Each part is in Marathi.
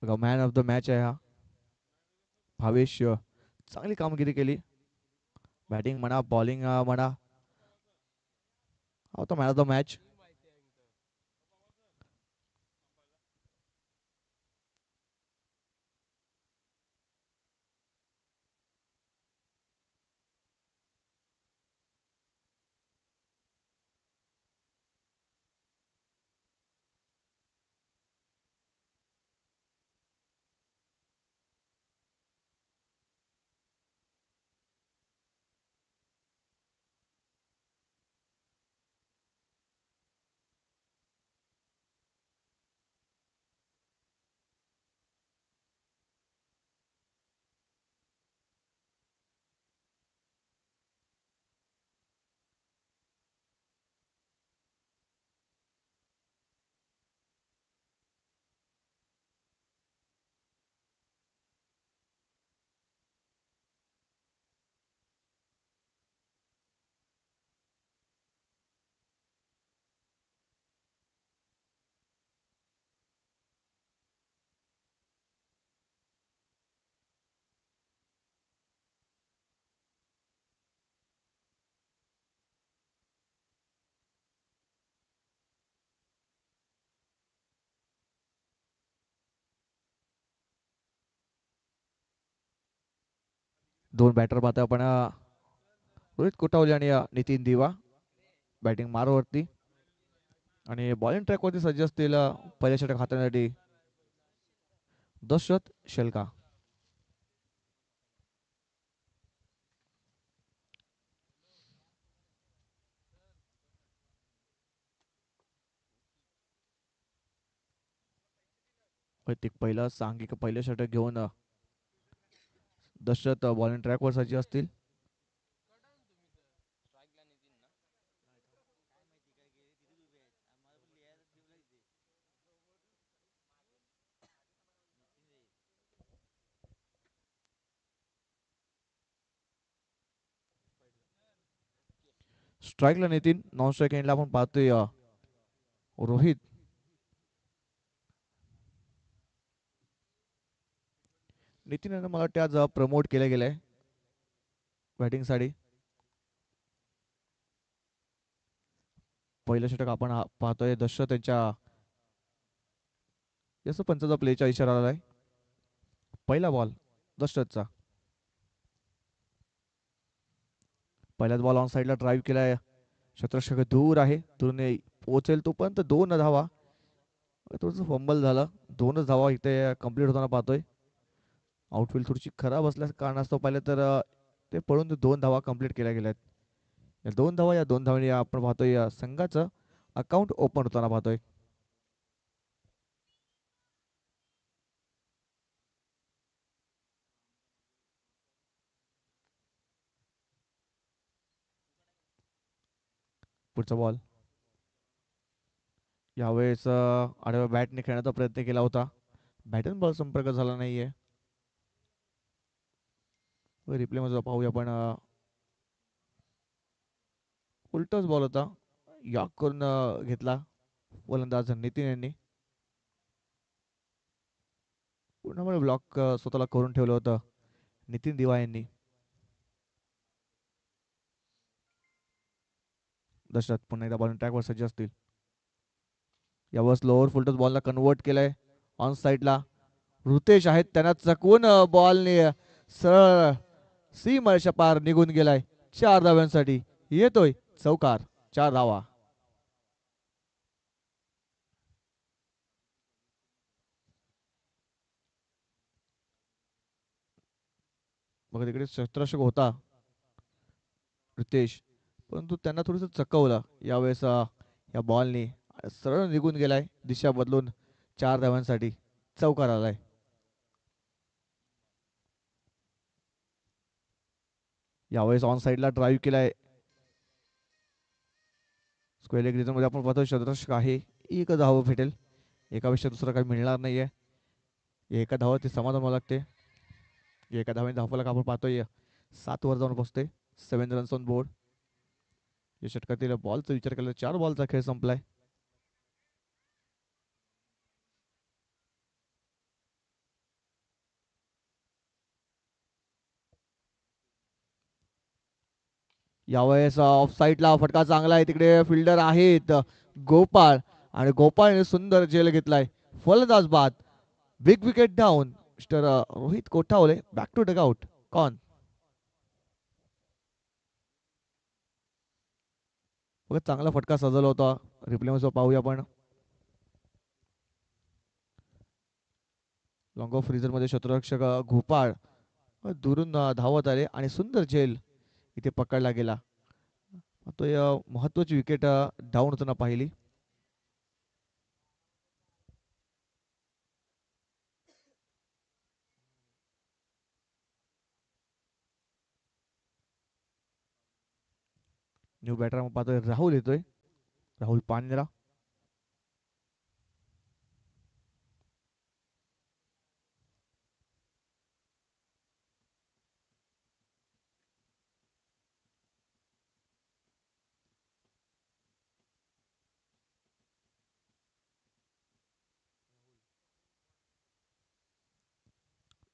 बघा मॅन ऑफ द मॅच आहे हा भावेश चांगली कामगिरी केली. बॅटिंग म्हणा बॉलिंग म्हणा हा होता man of the match. 2 batter पाहतोय आपण रोहित कोटावले आणि नितीन दिवा बॅटिंग मारवरती आणि बॉलिंग ट्रॅकवरती सज्ज असतील पहिल्या षटक हाताळण्यासाठी दशरथ शेलका. वैयक्तिक पहिलं सांघिक पहिलं षटक घेऊन दशरथ बॉलिंग ट्रॅकवर सज्ज असतील. स्ट्राईकला नितीन नॉन स्ट्राईक एंडला आपण पाहतोय रोहित. नितीन यांना मला वाटतं आज प्रमोट केलं गेलंय बॅटिंगसाठी. पहिलं षटक आपण पाहतोय दशरथ यांच्या जसं पंचाचा प्लेचा इशारा आलाय. पहिला बॉल दशरथचा. पहिल्याच बॉल ऑन साईडला ड्राईव्ह केलाय. क्षेत्ररक्षक दूर आहे दुरून पोहोचेल तोपर्यंत 2 धावा. थोडंसं फंबल झालं. 2च धावा इथे कंप्लीट होताना पाहतोय. आउटफील्ड थोडीशी खराब असल्या कारणास्तव पाहिलं तर ते पळून 2 धावा कंप्लीट केल्या गेल्या आहेत. या 2 धावांनी आपण पाहतोय संघाचं अकाउंट ओपन होताना पाहतोय. पुढचा बॉल यावेळेस आडव्या बॅटने खेळण्याचा प्रयत्न केला होता. बॅटन बॉल संपर्क झाला नाहीये. रिप्ले मध्ये पाहूया आपण उलटच बॉल होता. यॉक करून घेतला गोलंदाज नितीन यांनी. पूर्णपणे ब्लॉक स्वतःला करून ठेवलं होतं नितीन दिवा यांनी. दशरथ पुन्हा एकदा बॉलिंग ट्रॅकवर सज्ज असतील. यावर स्लोअर फुलटस बॉलला कन्वर्ट केलंय ऑन साईडला. ऋतेश आहेत त्यांना चकवून बॉलने सरळ सीमारेषा पार निघून गेलाय. 4 धाव्यांसाठी येतोय चौकार. 4 धावा. बघा तिकडे क्षेत्ररक्षक होता रितेश, परंतु त्यांना थोडंसं चकवलं यावेळेस या बॉलने. सरळ निघून गेलाय दिशा बदलून. 4 धाव्यांसाठी चौकार आलाय. यावेळेस ऑन साईडला ड्राईव्ह केलाय. स्क्वेअर लेग मध्ये आपण पाहतो क्षेत्ररक्षक आहे. 1 धाव भेटेल. एकापेक्षा दुसरं काही मिळणार नाहीये. 1 धाव ते समाधान मला लागते. 1 धावाने धावफलक आपण पाहतोय 7 वर जाऊन बसते. 7 रन्स ऑन बोर्ड. या षटकातील बॉलचा विचार केला 4 बॉलचा खेळ संपलाय. यावेळेस ऑफ साईडला फटका चांगला आहे. तिकडे फिल्डर आहेत गोपाळ, आणि गोपाळने सुंदर झेल घेतलाय. फलंदाज बाद. Big wicket down. Mister Rohit Kothawale back to dugout. कॉन बघा, चांगला फटका सजवला होता. रिप्ले मध्ये पाहूया आपण. लॉंग ऑफ फ्रीजर मध्ये क्षेत्ररक्षक गोपाळ दुरून धावत आले आणि सुंदर झेल इथे पकडला गेला. तो महत्वाची विकेट डाऊन होताना पाहिली. न्यू बॅटर पाहतोय राहुल येतोय. राहुल पांढरा.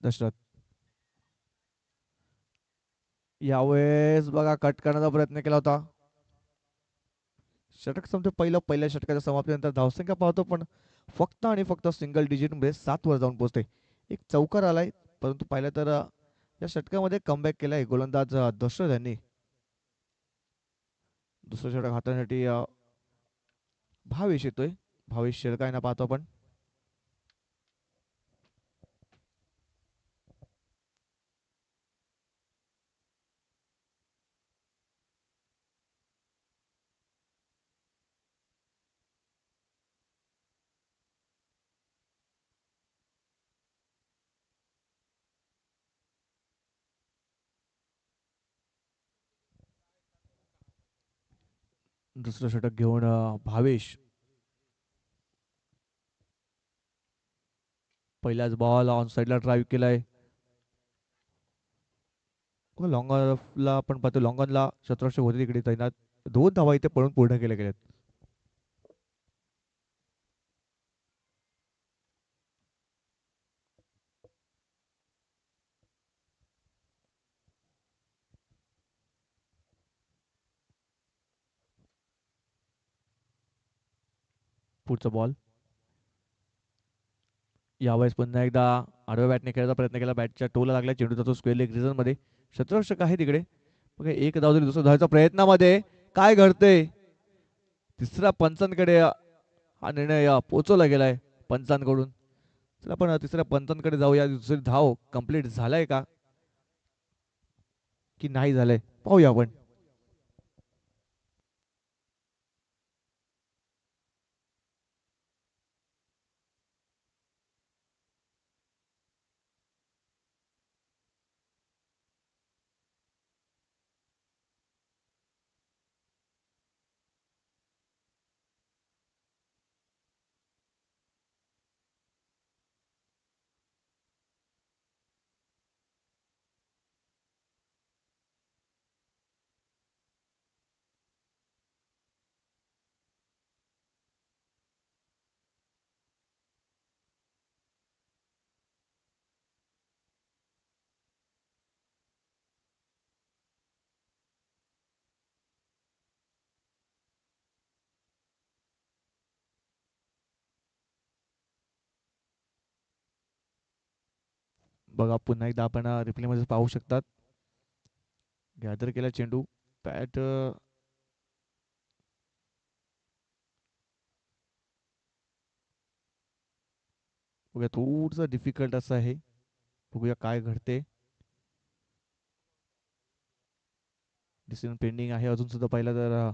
दशरथ यावेळेस बघा कट करण्याचा प्रयत्न केला होता. षटक संपते पहिल्या षटकाच्या समाप्तीनंतर धावसंख्या पाहतो, पण फक्त आणि फक्त सिंगल डिजिट मध्ये 7 वर जाऊन पोहोचते. एक चौकार आलाय, परंतु पाहिलं तर या षटकामध्ये कमबॅक केलाय गोलंदाज दशरथ यांनी. दुसरं षटक हाताळण्यासाठी भावेश येतोय. भावेश शेरकायना पाहतो आपण. दुसरं षटक घेऊन भावेश. पहिल्याच बॉल ऑन साईडला ड्राईव्ह केलाय. लॉंगॉनला आपण पाहतो, लॉंगॉनला क्षेत्ररक्षक होते तिकडे तैनात. 2 धावा इथे पळून पूर्ण केल्या गेल्यात. पुढचा बॉल. यावेळेस पुन्हा एकदा आडव्या बॅटने खेळायचा प्रयत्न केला. बॅटच्या टोला लागला. चेंडू जातो स्क्वेअर लेग रिझन मध्ये. क्षेत्ररक्षक आहे तिकडे. बघा, एक धाव दिली. दुसऱ्या धावाच्या प्रयत्नामध्ये काय घडतंय. तिसऱ्या पंचांकडे हा निर्णय पोहोचवला गेलाय पंचांकडून. चला आपण तिसऱ्या पंचांकडे जाऊया. दुसरी धाव कंप्लीट झालाय का की नाही झालंय पाहूया आपण. बघा, पुन्हा एकदा आपण रिप्ले मध्ये पाहू शकतात. गॅदर केला चेंडू. बॅट बघूया, थोडंसं डिफिकल्ट असं आहे. बघूया काय घडते. डिसिजन पेंडिंग आहे अजून सुद्धा. पाहिलं तर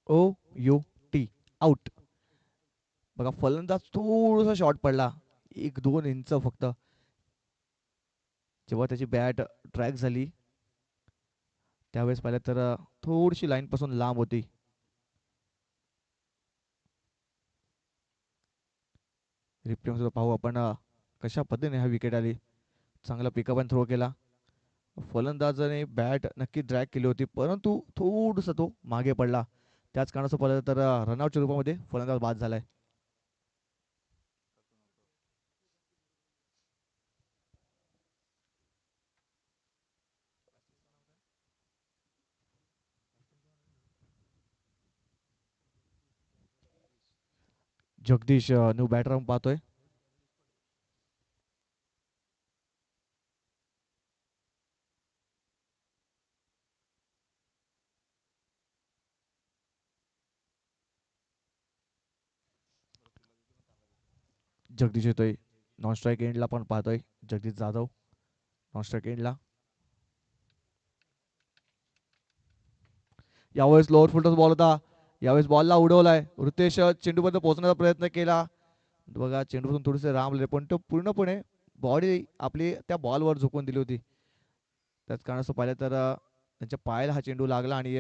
OUT आउट. बघा, फलंदाज थोडासा शॉर्ट पडला. 1-2 इंच फक्त. जेव्हा त्याची बॅट ट्रॅक झाली त्यावेळेस पाहिलं तर थोडीशी लाईन पासून लांब होती. रिप्ले सुद्धा पाहू आपण कशा पद्धतीने हा विकेट आली. चांगला पिकअप आणि थ्रो केला. फलंदाजाने बॅट नक्की ड्रॅग केली होती, परंतु थोडंसं तो मागे पडला. त्याच कारणाचं पाहिलं तर रनआउटच्या रूपामध्ये फलंदाज बाद झालाय. जगदीश न्यू बॅटर राहून पाहतोय. जगदीश येतोय. नॉन स्ट्राईक एंडला पण पाहतोय. जगदीश जाधव नॉन स्ट्राईक एंडला. यावेळेस लोअर फुलटॉस बॉल होता. यावेळेस बॉलला उडवलाय. ऋतेश चेंडूपर्यंत पोहोचण्याचा प्रयत्न केला. बघा चेंडूपासून थोडेसे रामले, पण तो पूर्णपणे बॉडी आपली त्या बॉलवर झुकून दिली होती. त्याच कारणास्तव पाहिलं तर त्यांच्या पायाला हा चेंडू लागला आणि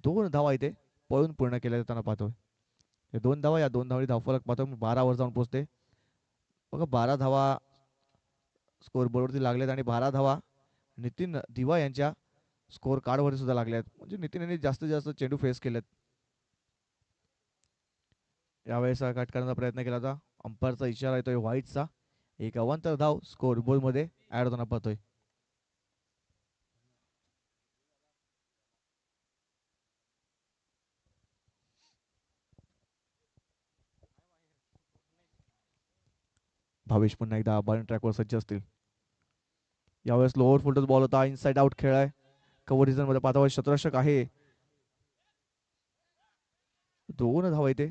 2 धावा इथे पळून पूर्ण केल्या जाताना पाहतोय. हे 2 धावा, या 2 धावांनी धावफलक पाहतोय 12 वर जाऊन पोहोचते. बघा 12 धावा स्कोर बोर्डवरती लागलेत आणि 12 धावा नितीन दिवा यांच्या स्कोर कार्डवर सुद्धा लागले आहेत. म्हणजे नितीन यांनी जास्तीत जास्त चेंडू फेस केलेत. यावेळेस कट करण्याचा प्रयत्न केला होता. अंपायरचा इशारा येतोय व्हाईटचा. एक अवांतर धाव स्कोर बोर्ड मध्ये ऍड होताना पाहतोय. भावेश पुन्हा एकदा बॉलिंग ट्रॅकवर सज्ज असतील. यावेळेस लोअर फुलटॉस बॉल होता. इनसाइड आउट खेळ आहे. कव्हर रिझन मध्ये पाहता शतरक्षक आहे. 2 धावा इथे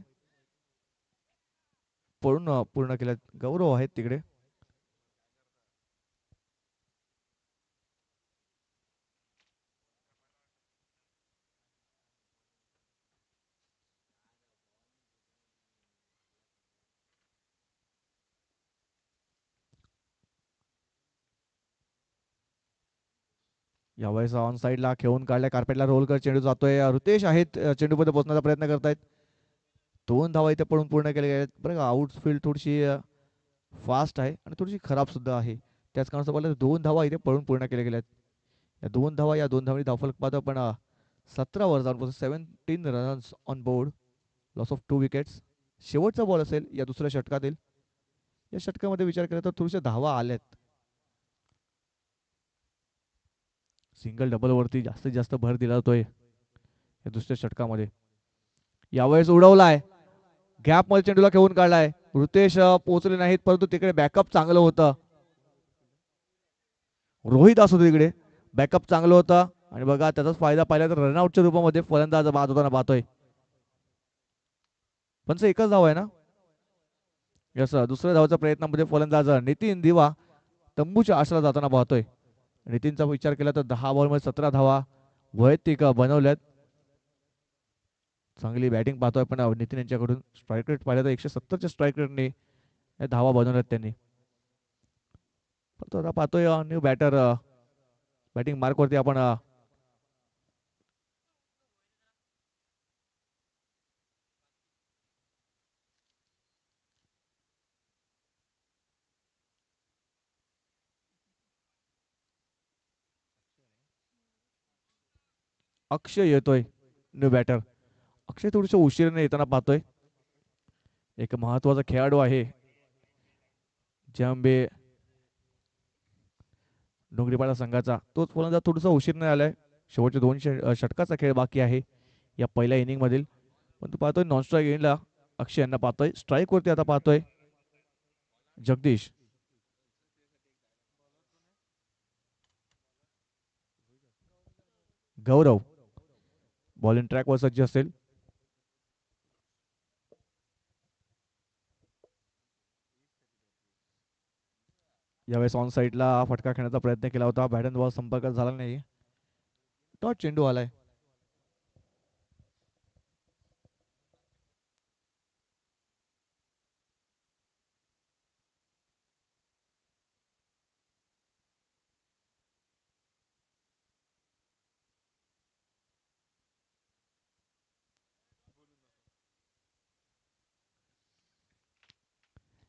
पळून पूर्ण केल्यात. गौरव आहेत तिकडे. यावेळेस ऑन साईडला खेळून काढल्या. कार्पेटला रोल कर चेंडू जातोय. ऋतेश आहेत चेंडूमध्ये पोहोचण्याचा प्रयत्न करतायत. 2 धावा इथे पळून पूर्ण केले गेले. बरं का आउटफील्ड थोडीशी फास्ट आहे आणि थोडीशी खराब सुद्धा आहे. त्याच कारणास्तव पाहिलं 2 धावा इथे पळून पूर्ण केले गेल्यात. या 2 धावांनी धावफलक पाहतो पण 17 वर जाऊन 17 runs on board. Loss of 2 wickets. शेवटचा बॉल असेल या दुसऱ्या षटकातील. या षटकामध्ये विचार केला तर थोडीशा धावा आल्यात. सिंगल डबल वरती जास्तीत जास्त भर दिला जातोय या दुसऱ्या षटकामध्ये. यावेळेस उडवलाय. गॅप मध्ये चेंडूला खेळून काढलाय. ऋतेश पोहोचले नाहीत, परंतु तिकडे बॅकअप चांगलं होतं. रोहित असतो तिकडे. बॅकअप चांगलं होतं आणि बघा त्याचाच फायदा पाहिला तर रनआउटच्या रूपामध्ये फलंदाज बाद होताना पाहतोय. पण एकच धाव आहे ना. यस दुसऱ्या धावच्या प्रयत्नामध्ये फलंदाज नितीन दिवा तंबूच्या आशेला जाताना पाहतोय. नितीनचा विचार केला तर 10 बॉलमध्ये 17 धावा वैयक्तिक बनवल्यात. चांगली बॅटिंग पाहतोय पण नितीन यांच्याकडून स्ट्राईक रेट पाहिलं तर 170च्या स्ट्राईक रेटने धावा बनवल्यात त्यांनी. आता पाहतोय न्यू बॅटर बॅटिंग मार्क वरती आपण अक्षय येतोय. न्यू बॅटर अक्षय थोडीशा उशिराने येताना पाहतोय. एक महत्वाचा खेळाडू आहे. जंबे डोंगरीपाडा संघाचा तोच फलंदाज थोडासा उशीर आलाय. शेवटचे 2 षटकाचा खेळ बाकी आहे या पहिल्या इनिंग मधील. पण तू पाहतोय नॉन स्ट्राईक एंडला अक्षय यांना पाहतोय. स्ट्राईक वरती आता पाहतोय जगदीश. गौरव बॉलिंग ट्रॅकवर सज्ज असेल. यावेळेस ऑन साईडला फटका खेळण्याचा प्रयत्न केला होता. बॅट अँड बॉल संपर्क झाला नाही. डॉट चेंडू आलाय.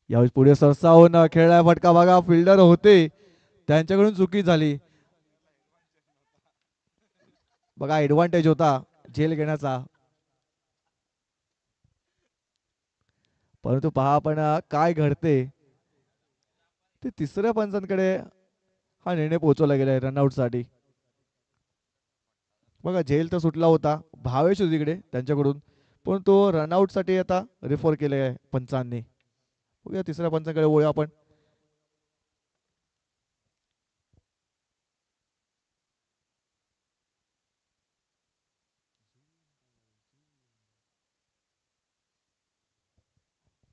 यावेळी पुढे सरसावून खेळलाय फटका बघा, फिल्डर होते त्यांच्याकडून चुकी झाली. बघा ऍडव्हान्टेज होता झेल घेण्याचा, परंतु पहा आपण काय घडते ते तिसऱ्या पंचांकडे हा निर्णय पोहोचवला गेलाय रनआउट साठी. बघा झेल तर सुटला होता, भावेश होती तिकडे त्यांच्याकडून, पण तो रनआउट साठी आता रेफर केले आहे पंचांनी. बघूया तिसऱ्या पंचांकडे वळूया आपण.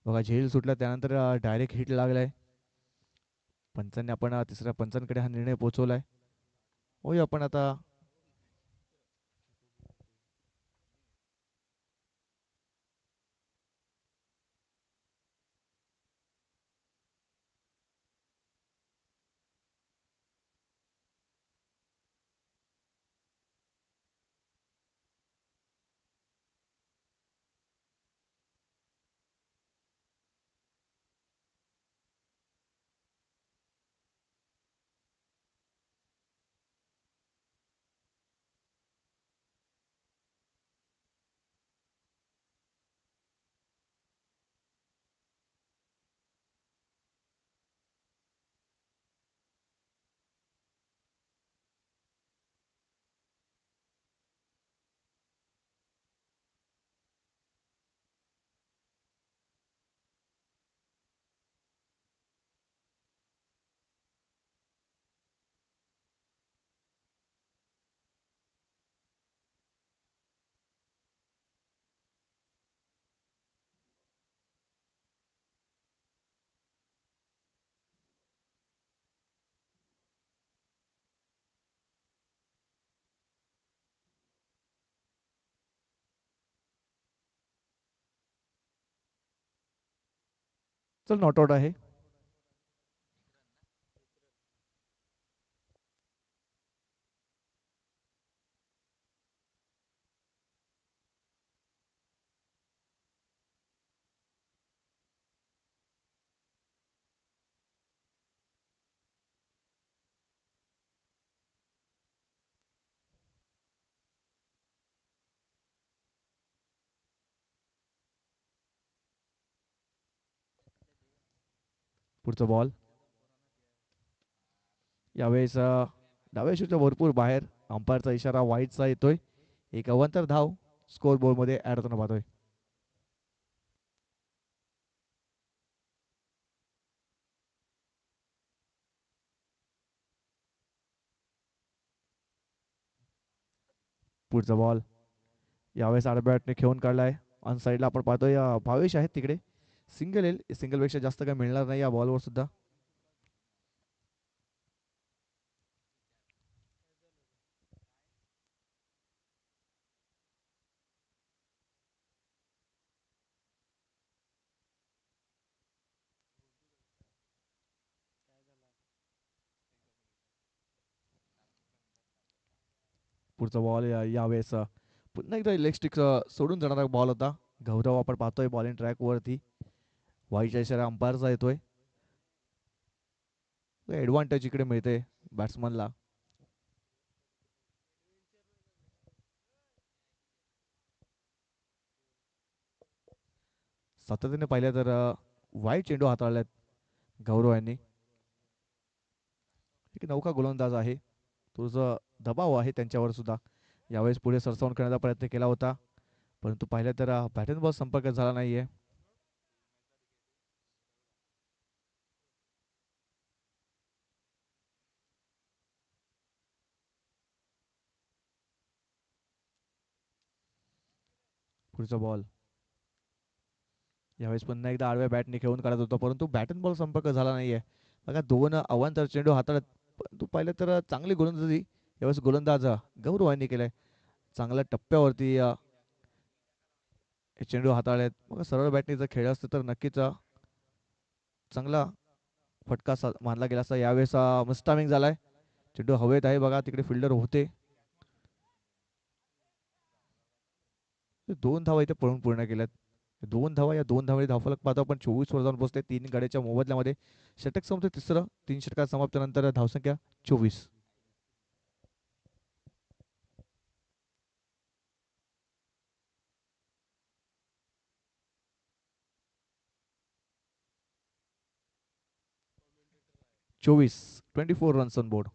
बघा झेल सुटला त्यानंतर डायरेक्ट हिट लागलाय. पंचांनी आपण तिसऱ्या पंचांकडे हा निर्णय पोहोचवलाय. होय आपण आता चल नॉट आउट आहे. पुढचा बॉल यावेळेस डाव्या शूच्या भरपूर बाहेर, अंपायरचा इशारा वाईटचा येतोय. एक अवांतर धाव स्कोर बोर्ड मध्ये ऍड होताना पाहतोय. पुढचा बॉल यावेळेस आडब्याटने खेळून काढलाय. ऑन साईडला आपण पाहतोय भावेश आहेत तिकडे. सिंगल येईल, सिंगल पेक्षा जास्त काही मिळणार नाही या बॉलवर सुद्धा. पुढचा बॉल यावेळेस पुन्हा एकदा लेग स्टिक सोडून जाणारा बॉल होता. गौरव आपण पाहतोय बॉलिंग ट्रॅक वरती, वाईटच्या इशारा अंपायरचा येतोय. ऍडव्हान्टेज इकडे मिळते बॅट्समनला. सातत्याने पाहिलं तर वाईट चेंडू हाताळल्यात गौरव यांनी. एक नौका गोलंदाज आहे, तुझं दबाव आहे त्यांच्यावर सुद्धा. यावेळेस पुढे सरसावून करण्याचा प्रयत्न केला होता, परंतु पाहिलं तर बॅटन बॉल संपर्क झाला नाहीये. पुढचा बॉल यावेळेस पुन्हा एकदा आडव्या बॅटने खेळून काढत होता, परंतु बॅटन बॉल संपर्क झाला नाहीये. बघा दोन अवांतर चेंडू हाताळत, परंतु पाहिलं तर चांगली गोलंदाजी यावेळेस गोलंदाज गौरव यांनी केलाय. चांगल्या टप्प्यावरती हे चेंडू हाताळलेत. मग सरळ बॅटने जर खेळ असतं तर नक्कीच चांगला फटका मानला गेला असता. यावेळेस मिस्टामिंग झालाय, चेंडू हवेत आहे. बघा तिकडे फिल्डर होते. दोन धावा इथे पळून पूर्ण केल्यात. दोन धावा, या दोन धावांनी धावफलक पाहतो आपण 24 वर जाऊन पोहोचले. तीन गाड्याच्या मोबदल्यामध्ये षटक संपते तिसरं. तीन षटकात समाप्तीनंतर धावसंख्या 24. चोवीस 24 रन्स ऑन बोर्ड.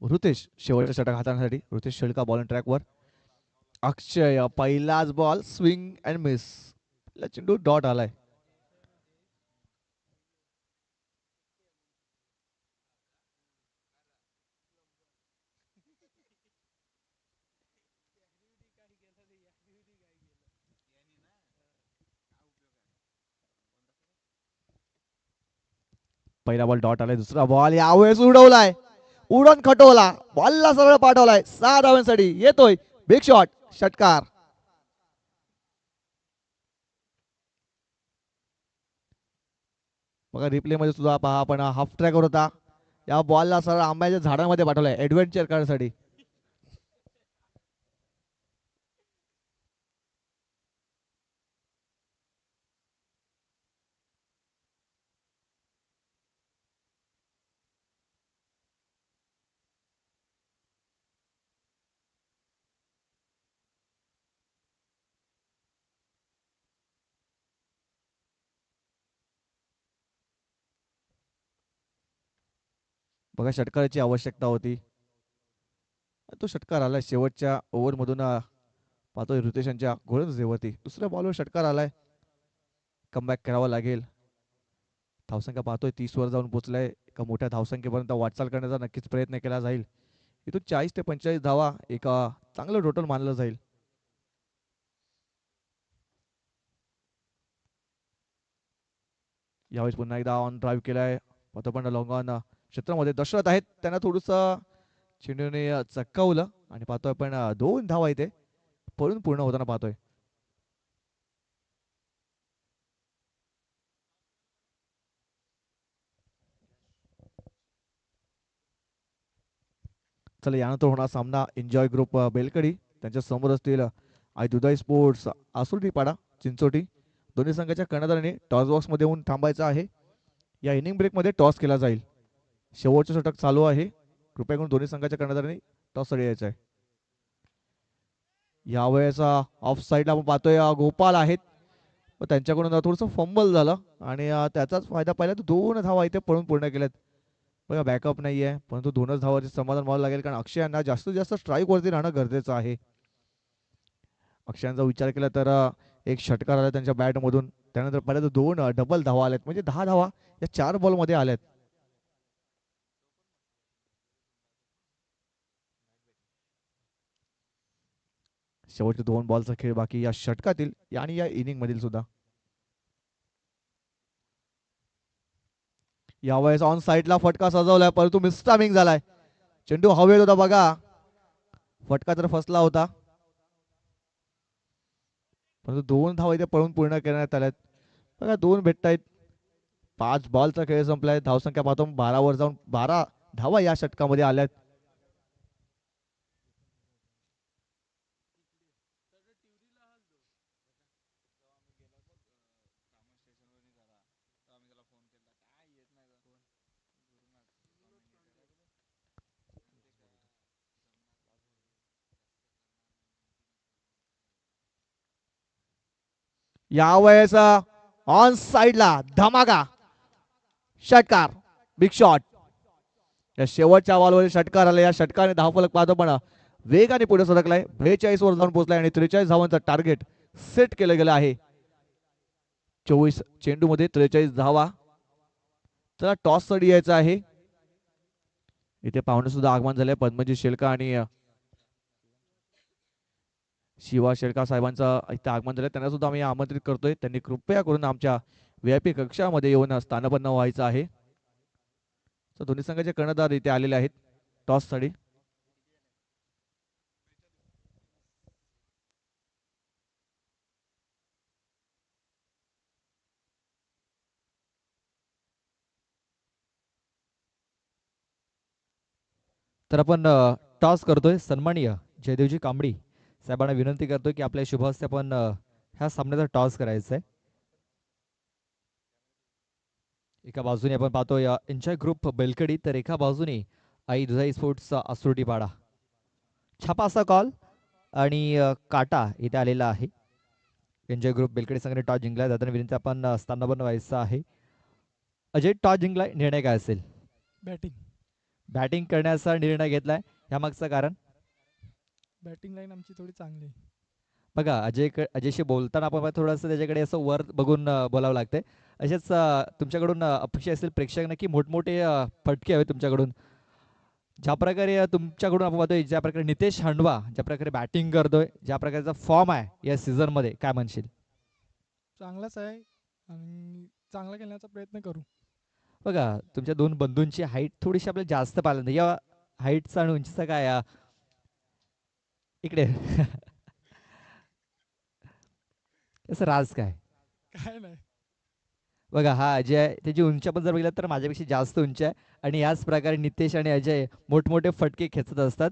ऋतेश शेवटचा षटक हाताळण्यासाठी ऋतेश शेळका बॉल ट्रॅकवर. अक्षय पहिलाच बॉल स्विंग अँड मिस. चेंडू डॉट आलाय. पहिला बॉल डॉट आलाय. दुसरा बॉल यावेळेस उडवलाय, उडून खटवला, बॉलला सरळ पाठवलाय. 6 धावांसाठी येतोय बिग शॉट, षटकार. बघा रिप्ले मध्ये सुद्धा पहा आपण हाफ ट्रॅकवर होता. या बॉलला सरळ आंब्याच्या झाडामध्ये पाठवलाय ऍडव्हेंचर करण्यासाठी. बघा षटकाराची आवश्यकता होती, तो षटकार आलाय शेवटच्या ओव्हर मधून. पाहतोय ऋतेश यांच्या गोलंदाजीवरती दुसऱ्या बॉलवर षटकार आलाय. कमबॅक करावा लागेल. धावसंख्या पाहतोय 30 वर जाऊन पोहोचलाय. एका मोठ्या धावसंख्येपर्यंत वाटचाल करण्याचा नक्कीच प्रयत्न केला जाईल. इथून 40 ते 45 धावा एक चांगलं टोटल मानलं जाईल. यावेळेस पुन्हा एकदा ऑन ड्राईव्ह केलाय. पाहतो पण लॉंग ऑन क्षेत्रामध्ये दशरथ आहेत, त्यांना थोडस चेंडूने चक्कावलं आणि पाहतोय आपण 2 धावा इथे पळून पूर्ण होताना पाहतोय. चला यानंतर होणार सामना एन्जॉय ग्रुप बेलकडी त्यांच्या समोर असतील आई दुधाई स्पोर्ट्स आसुर्डीपाडा चिंचोटी. दोन्ही संघाच्या कर्णधारांनी टॉस बॉक्स मध्ये येऊन थांबायचं आहे. या इनिंग ब्रेक मध्ये टॉस केला जाईल. शेवटचं षटक चालू आहे. कृपया करून दोन्ही संघाच्या कर्णधारांनी टॉस साठी यायचं आहे. यावेळेस ऑफ साईडला आपण पाहतोय गोपाल आहेत, त्यांच्याकडून थोडंसं फंबल झालं आणि त्याचाच फायदा पाहिला तर 2 धावा इथे पळून पूर्ण केल्यात. बघा बॅकअप नाही आहे, परंतु 2च धावाचे समाधान व्हावं लागेल, कारण अक्षय यांना जास्तीत जास्त स्ट्राईक वरती राहणं गरजेचं आहे. अक्षयांचा विचार केला तर एक षटकार आला त्यांच्या बॅट मधून, त्यानंतर पहिल्यांदा 2 डबल धावा आल्यात, म्हणजे 10 धावा या 4 बॉल मध्ये आल्यात. शेवटचे 2 बॉलचा खेळ बाकी या षटकातील आणि या इनिंग मधील सुद्धा. यावेळेस ऑन साईडला फटका सजवलाय, परंतु मिसटायमिंग झालाय. चेंडू हवेत होता बघा, फटका तर फसला होता, परंतु 2 धावा इथे पळून पूर्ण करण्यात आल्यात. बघा 2 भेटतायत. 5 बॉलचा खेळ संपलाय. धावसंख्या पाहतो 12 वर जाऊन 12 धावा या षटकामध्ये आल्यात. यावेळेस ऑन साइडला धमाका, षटकार, बिग शॉट. या शेवटच्या बॉलवर षटकार आला. या षटकाने धावफलक पाहतो पण वेगाने पुढे सरकलाय. 42 वर जाऊन पोहोचलाय आणि 43 धावांचं टार्गेट सेट केलं गेलं आहे. 24 चेंडूमध्ये 43 धावा. चला टॉस साठी यायचं आहे. इथे पाहुणे सुद्धा आगमन झाले, पद्मजी शेलका आणि शिवा शेळका साहेबांचं इथे आगमन झालं. त्यांना सुद्धा आम्ही आमंत्रित करतोय. त्यांनी कृपया करून आमच्या VIP कक्षामध्ये येऊन स्थानपन्न व्हायचं आहे. तर दोन्ही संघाचे कर्णधार इथे आलेले आहेत टॉस साठी. तर आपण टॉस करतोय. सन्माननीय जयदेवजी कांबडी साहेबांना विनंती करतोय की आपल्या शुभ हस्ते आपण ह्या सामन्याचा टॉस करायचा आहे. एका बाजूने आपण पाहतोय एन्जॉय ग्रुप बेलकडी, तर एका बाजूने आई दुधाई स्पोर्ट्स आसुर्डी पाडा. छापा असा कॉल आणि काटा इथे आलेला आहे. एन्जॉय ग्रुप बेलकडी संघाने टॉस जिंकला. दादा विनंती आपण स्थानापन्न व्हायचं आहे. अजय टॉस जिंकलाय, निर्णय काय असेल? बॅटिंग. बॅटिंग करण्याचा निर्णय घेतलाय. ह्यामागचं कारण? बॅटिंग लाईन आमची थोडी चांगली आहे. बघा अजयशी बोलताना आपण थोडंसं त्याच्याकडे असं वर बघून बोलावं लागतंय. असेच तुमच्याकडून अपेक्षा असेल प्रेक्षकांना की मोठमोठे फटके हवे तुमच्याकडून. ज्या प्रकारे तुमच्याकडून आपण पाहतोय, ज्या प्रकारे नितेश हांडवा ज्या प्रकारे बॅटिंग करतोय, ज्या प्रकारचा फॉर्म आहे या सीझन मध्ये, काय म्हणशील? चांगलाच आहे आणि चांगला खेळण्याचा प्रयत्न करू. बघा तुमच्या दोन बंधूंची हाईट थोडीशी आपल्याला जास्त पाहिलं या हाईटचा आणि उंचीचा काय इकडे असं राज काय? काय नाही. बघा हा अजय आहे, त्याची उंची आपण जर बघितलं तर माझ्यापेक्षा जास्त उंची आहे. आणि याच प्रकारे नितेश आणि अजय मोठमोठे फटके खेचत असतात.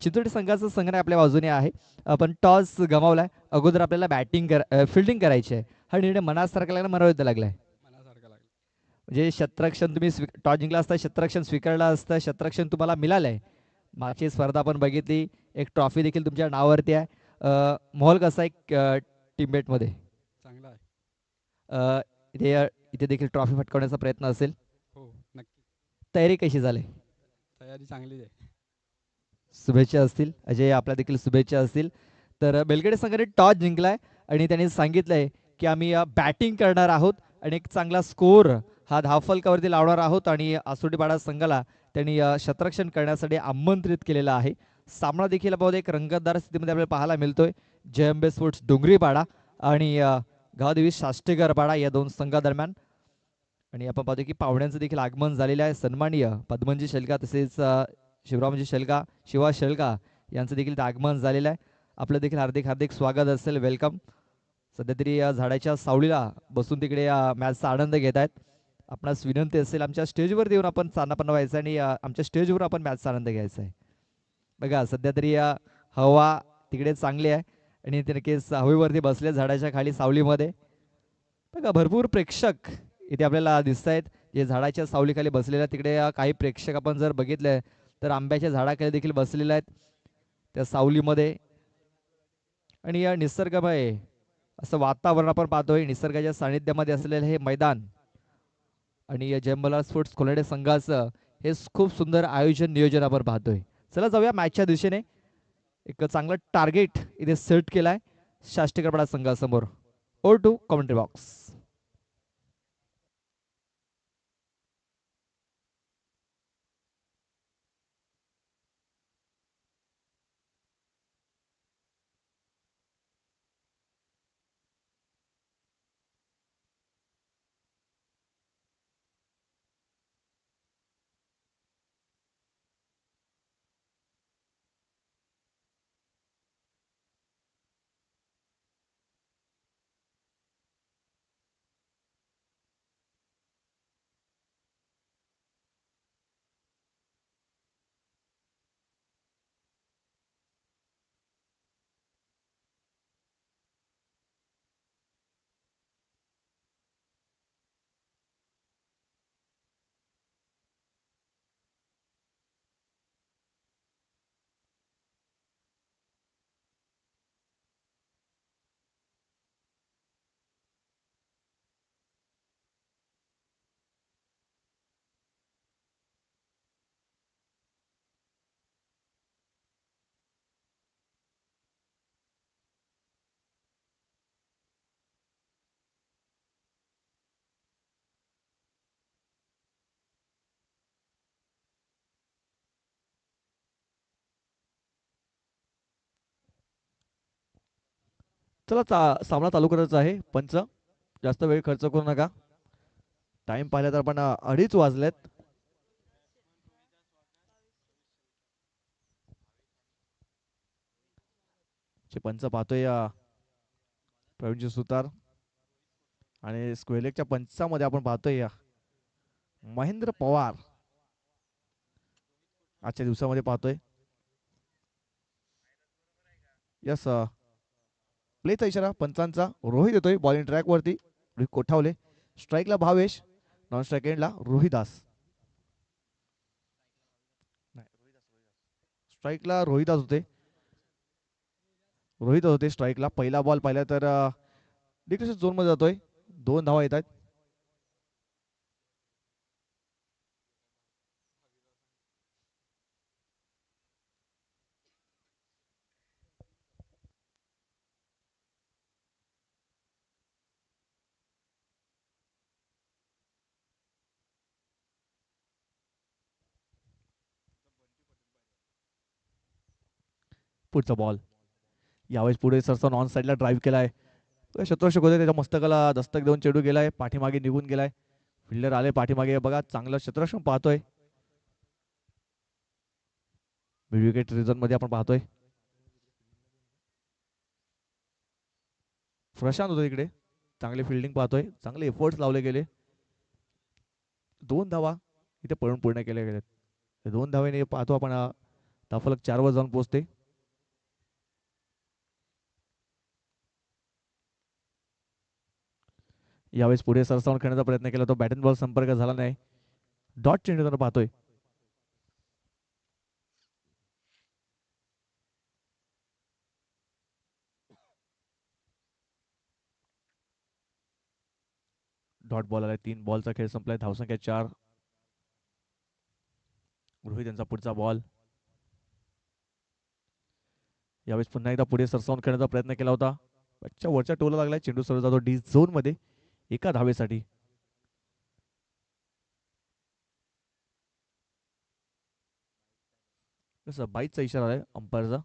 चिंचोटी संघाचा संघ आपल्या बाजूने आहे. आपण टॉस गमावलाय. अगोदर आपल्याला फिल्डिंग करायची आहे. हा निर्णय मनासारखा लागला, मनोरथ लागलाय. मनासारखा लागला. म्हणजे शतरक्षण तुम्ही टॉस जिंकला असता, शतरक्षण स्वीकारला असतं, शतरक्षण तुम्हाला मिळालंय. मागची स्पर्धा आपण बघितली, एक ट्रॉफी देखील तुमच्या नावावरती आहे. माहोल कसा आहे टीममेटमध्ये? चांगला आहे. इथे इथे देखील ट्रॉफी फटकावण्याचा प्रयत्न असेल. हो नक्की. तयारी कशी झाली? तयारी चांगली आहे. शुभेच्छा असतील अजय, आपल्या देखील शुभेच्छा असतील. तर बेलगडे संघाने टॉस जिंकलाय आणि त्यांनी सांगितलंय की आम्ही बॅटिंग करणार आहोत आणि एक चांगला स्कोर हा धावफलकावरती लावणार आहोत. आणि आसोटीपाडा संघाला त्यांनी शतरक्षण करण्यासाठी आमंत्रित केलेलं आहे. सामना देखील बहुत एक रंगतदार स्थितीमध्ये आपल्याला पाहायला मिळतोय. जयंबे स्पोर्ट्स डोंगरीपाडा आणि गावदेवी शास्त्रीकर पाडा या दोन संघादरम्यान. आणि आपण पाहतो की पाहुण्यांचं देखील आगमन झालेलं आहे. सन्माननीय पद्मनजी शेलका तसेच शिवरामजी शेलका, शिवा शेलका यांचं देखील आगमन झालेलं आहे. आपलं देखील हार्दिक हार्दिक स्वागत असेल, वेलकम. सध्या तरी या झाडाच्या सावलीला बसून तिकडे मॅचचा आनंद घेत आहेत. आपणास विनंती असेल आमच्या स्टेजवर येऊन आपण स्थानापन्न व्हायचं आणि आमच्या स्टेजवर आपण मॅचचा आनंद घ्यायचा आहे. बघा सध्या तरी हवा तिकडे चांगली आहे आणि ते नक्कीच हवेवरती बसले झाडाच्या खाली सावलीमध्ये. बघा भरपूर प्रेक्षक इथे आपल्याला दिसत आहेत, जे झाडाच्या सावलीखाली बसलेले आहेत. तिकडे काही प्रेक्षक आपण जर बघितले तर आंब्याच्या झाडाखाली देखील बसलेले आहेत त्या सावलीमध्ये. आणि या निसर्गमय असं वातावरण आपण पाहतोय, निसर्गाच्या सानिध्यामध्ये असलेलं हे मैदान आणि जयमला स्पोर्ट्स कोल्हाडे संघाचं हे खूप सुंदर आयोजन नियोजन आपण पाहतोय. चला जाऊया मॅचच्या दिशेने. एक चांगलं टार्गेट इथे सेट केलाय शास्त्रीकरपाडा संघासमोर. Over to commentary box. चला सामना चालू करायचा आहे. पंच जास्त वेळ खर्च करू नका. टाइम पाहिला तर आपण 2:30 वाजलेत. चे पंच पाहतोय प्रवीणजी सुतार आणि स्क्वेलेकच्या पंचामध्ये आपण पाहतोय महेंद्र पवार आजच्या दिवसामध्ये पाहतोय. यस प्लेचा इशारा पंचांचा. रोहित येतोय बॉलिंग ट्रॅक वरती. रोहित कोठावले. स्ट्राईकला भावेश. नॉन स्ट्राईक एंडला रोहिदास. स्ट्राईकला रोहिदास होते. रोहित होते स्ट्राईकला. पहिला बॉल पाहिला तर डिक्लेशन झोन मध्ये जातोय. 2 धावा येत आहेत. पुढचा बॉल यावेळेस पुढे सरसा नॉन साईडला ड्राईव्ह केलाय. शत्रुषक होते त्याच्या मस्तकाला दस्तक देऊन चेंडू गेलाय. पाठीमागे निघून गेलाय. फिल्डर आले पाठीमागे. बघा चांगलं शत्रुषक पाहतोय. मिड विकेट रिझन मध्ये आपण पाहतोय. प्रशांत होतो इकडे. चांगले फिल्डिंग पाहतोय. चांगले एफर्ट्स लावले गेले. 2 धावा इथे पळून पूर्ण केल्या गेल्यात. 2 धावेने पाहतो आपण धावफलक 4 वर जाऊन पोहोचते. यावेळेस पुढे सरसावून खेळण्याचा प्रयत्न केला तो बॅट अँड बॉल संपर्क झाला नाही. डॉट चेंडू पाहतोय. डॉट बॉल आलाय. 3 बॉलचा खेळ संपलाय. धावसंख्या 4. रोहित यांचा पुढचा बॉल. यावेळेस पुन्हा एकदा पुढे सरसावून खेळण्याचा प्रयत्न केला होता. वरच्या टोला लागलाय. चेंडू सरळ जातो डी झोन मध्ये एका धावेसाठी. कसं बाईचा इशारा आहे अंपायरचा.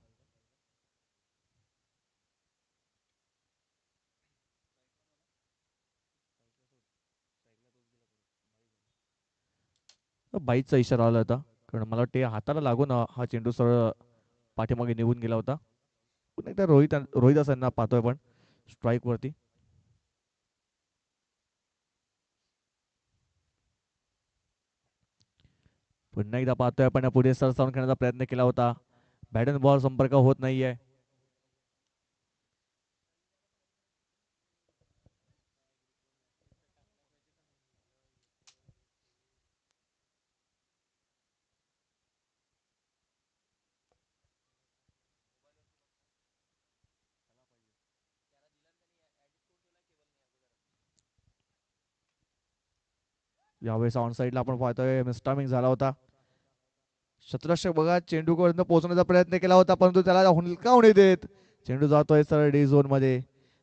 बाईचा इशारा आला होता कारण मला वाटते हाताला लागून हा चेंडू सरळ पाठीमागे निघून गेला होता. पुन्हा एकदा रोहिदास यांना पाहतोय आपण स्ट्राईक वरती. पुन्हा एकदा पाहतोय आपण पुढे सरसावून खेळण्याचा प्रयत्न केला होता. बॅट अँड बॉल संपर्क होत नाहीये. यावेळेस ऑन साईडला आपण पाहतोय मिस्टामिंग झाला होता. शतरक्षक बघा चेंडूपर्यंत पोहोचण्याचा प्रयत्न केला होता परंतु त्याला हुलका होणे देत चेंडू जातोय सरळ डी झोन मध्ये.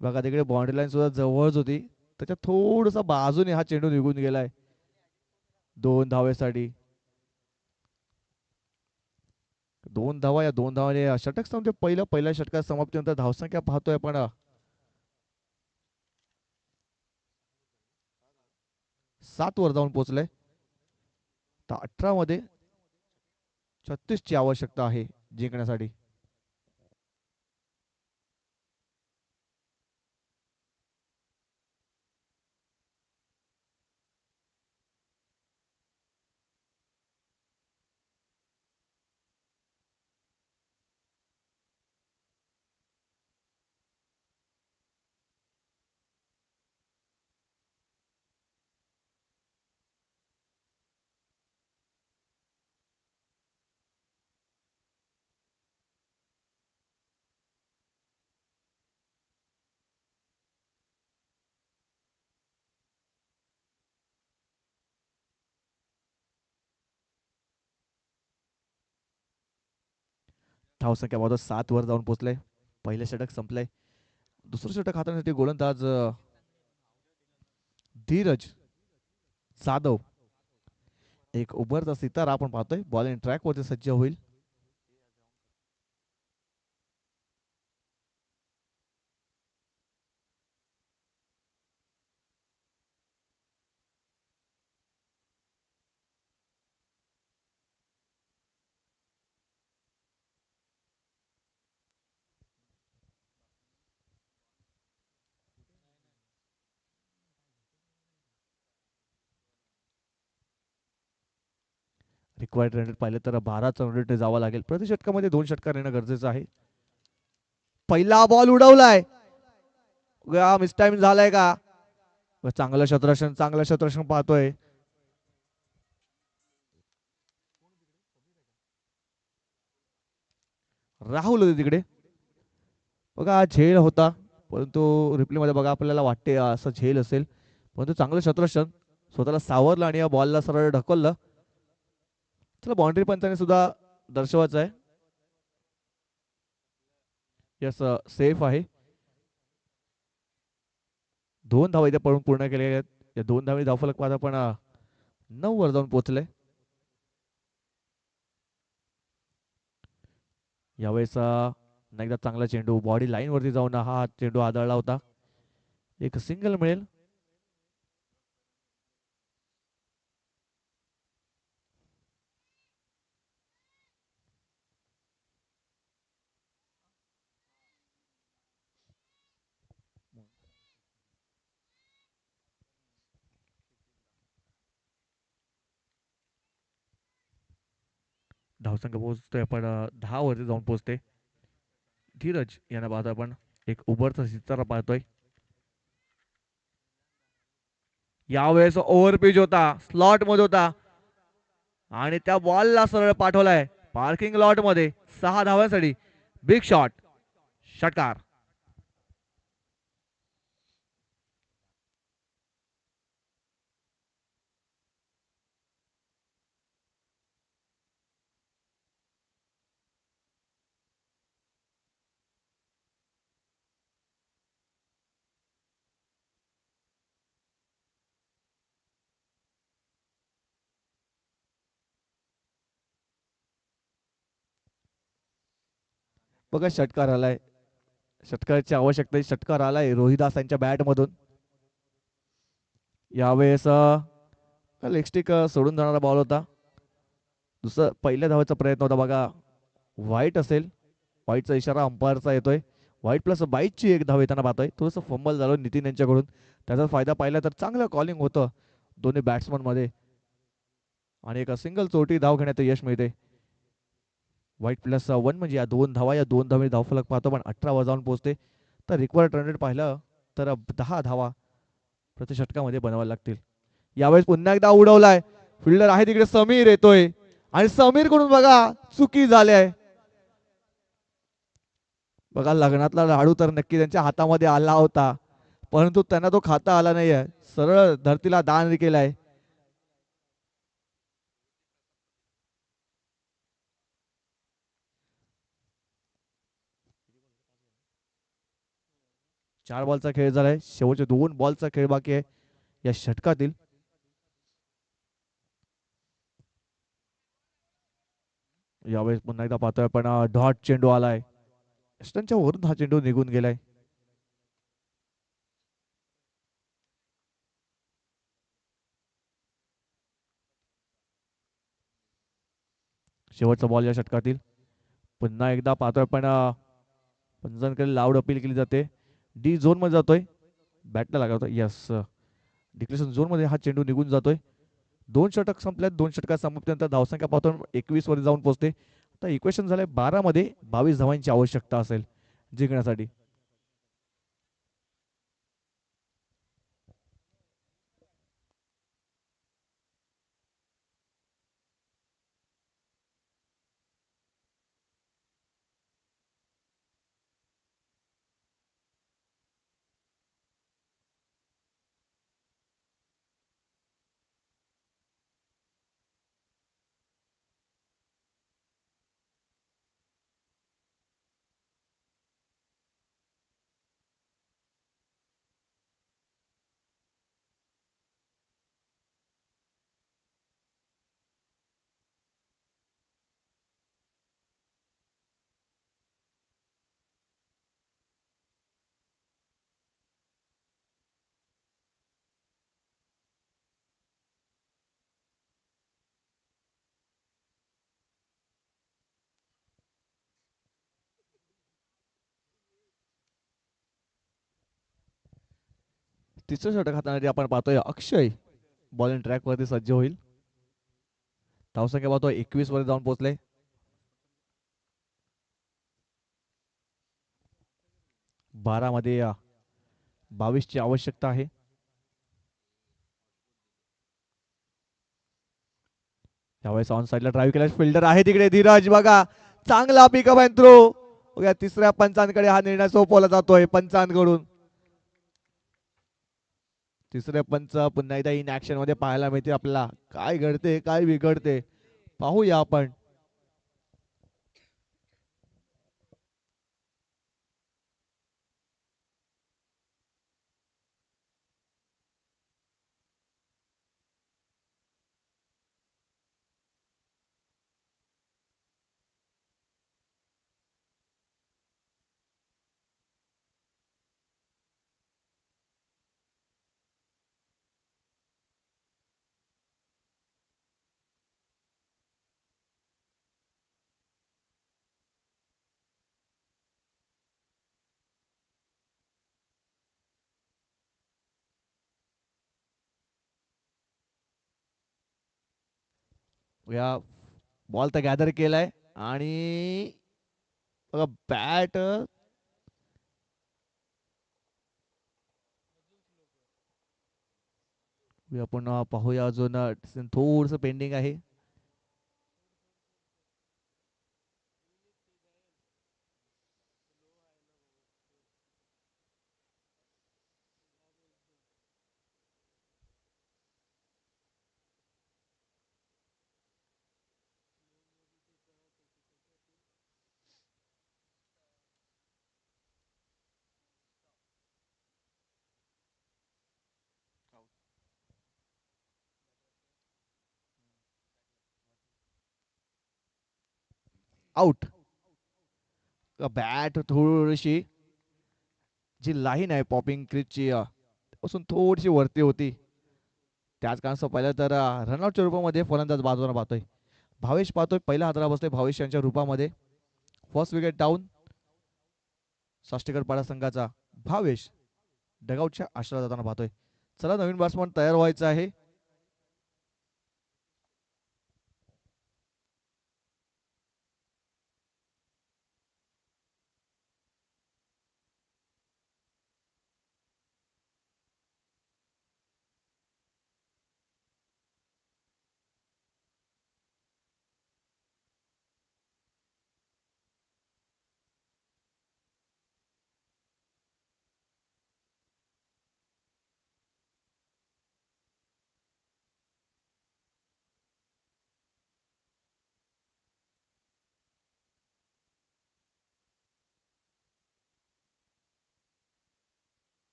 बघा तिकडे बाउंड्री लाईन सुद्धा जवळच होती. त्याच्या थोडसा बाजूने हा चेंडू निघून गेलाय 2 धावेसाठी. 2 धावा. या 2 धावाने षटक संपते. पहिल्या षटकात समाप्तीनंतर धावसंख्या पाहतोय आपण 7 वर जाऊन पोहोचलंय. 18 मध्ये 36 ची आवश्यकता आहे जिंकण्यासाठी. धावसंख्या पाहतो 7 वर जाऊन पोहोचलंय. पहिलं षटक संपलंय. दुसरं षटक हाताळण्यासाठी गोलंदाज धीरज जाधव. एक उभरता सितारा आपण पाहतोय. बॉलिंग ट्रॅक वरती सज्ज होईल. रिक्वायर्ड रन रेट पाहिलं तर 12 रन रेट जावं लागेल. प्रति षटकामध्ये 2 षटकार येणं गरजेचं आहे. पहिला बॉल उडवलाय, मिस टाइम झालाय का? चांगलं क्षेत्ररक्षण पाहतोय. राहुल होते तिकडे. बघा हा झेल होता, परंतु रिप्ले मध्ये बघा आपल्याला वाटते असं झेल असेल, परंतु चांगलं क्षेत्ररक्षण, स्वतःला सावरलं आणि या बॉलला सरळ ढकललं. चला बाउंड्री पंचाने सुद्धा दर्शवायचं आहे. यस, सेफ आहे. 2 धावा इथे पळून पूर्ण केले आहेत. या 2 धावे धावफलक पाहता पण 9 वर जाऊन पोहोचले. यावेळेस एकदा चांगला चेंडू बॉडी लाईन वरती जाऊन हा चेंडू आदळला होता. एक सिंगल मिळेल. धावसंख्या पोहोचतोय आपण 10 वरती जाऊन पोहोचते. धीरज यांना पाहतो आपण, एक उभरचा सितारा पाहतोय. यावेळेस ओव्हर पिच होता, स्लॉट मध्ये होता आणि त्या बॉलला सरळ पाठवलाय पार्किंग लॉट मध्ये 6 धावांसाठी. बिग शॉट, षटकार. बघा षटकार आलाय, षटकाराची आवश्यकता, षटकार आलाय रोहिदास यांच्या बॅट मधून. यावेळेस लेग स्टिक सोडून जाणारा बॉल होता. पहिल्या धावाचा प्रयत्न होता बघा, व्हाईट असेल, व्हाईटचा इशारा अंपायरचा येतोय. व्हाईट प्लस बाईटची एक धाव येताना पाहतोय. थोडंसं फंबल झालं नितीन यांच्याकडून, त्याचा फायदा पाहिला तर चांगलं कॉलिंग होतं दोन्ही बॅट्समन मध्ये आणि एका सिंगल चोटी धाव घेण्यात यश मिळते. व्हाईट प्लस 1 म्हणजे या 2 धावा, या 2 धावे धावफलक पाहतो पण 18 वर जाऊन पोहोचते. तर रिक्वायर्ड रन रेट पाहिलं तर 10 धावा प्रति षटकामध्ये बनवायला लागतील. यावेळेस पुन्हा एकदा उडवलाय, फिल्डर आहे तिकडे समीर येतोय आणि समीर कडून बघा चुकी झाली आहे. बघा लग्नातला लाडू तर नक्की त्यांच्या हातामध्ये आला होता, परंतु त्यांना तो खाता आला नाहीये, सरळ धरतीला दान केलाय. 4 बॉलचा खेळ झालाय, शेवटचे 2 बॉलचा खेळ बाकी आहे या षटकातील. यावेळेस पुन्हा एकदा पाहतोय आपण डॉट चेंडू आलाय, स्टंपच्या वरून हा चेंडू निघून गेलाय. शेवटचा बॉल या षटकातील. पुन्हा एकदा पाहतोय आपण पंचांकडे लाऊड अपील केली जाते. डी झोन मध्ये जातोय, बॅटला लागतोय. यस, डिक्लेरेशन झोन मध्ये हा चेंडू निघून जातोय. 2 षटक संपल्यात. 2 षटकात समाप्तीनंतर धावसंख्या पाहतो 21 वर जाऊन पोहोचते. आता इक्वेशन झालंय 12 मध्ये 22 धावांची आवश्यकता असेल जिंकण्यासाठी. तिसरं षटक हाताळण्यासाठी आपण पाहतोय अक्षय बॉलिंग ट्रॅक वरती सज्ज होईल. धावसंख्या पाहतोय 21 वर जाऊन पोहोचले. बारा मध्ये 22 ची आवश्यकता आहे. त्यावेळेस ऑन साइडला ड्राईव्ह केला फिल्डर आहे तिकडे धीरज बघा चांगला पिकअप अँड थ्रो. बघा तिसऱ्या पंचांकडे हा निर्णय सोपवला जातोय पंचांकडून. तिसरे पंच पुन्हा एकदा इन ऍक्शन मध्ये पाहायला मिळते आपल्याला. काय घडते काय बिघडते पाहूया आपण. या बॉल तर गॅदर केलाय आणि बघा बॅट आपण पाहूया अजून थोडस पेंडिंग आहे. आउट. बॅट थोडीशी जी लाईन आहे पॉपिंग क्रीजची पासून थोडीशी वरती होती. त्याच कारणास्तव पाहिलं तर रनआउटच्या रूपामध्ये फलंदाज बाजूला पाहतोय. भावेश पाहतोय पहिला हादरा बसतोय भावेश यांच्या रूपामध्ये. First wicket down. साष्टीकर पाडा संघाचा भावेश डगआउटच्या आश्रयात जाताना पाहतोय. चला नवीन बॅट्समन तयार व्हायचं आहे.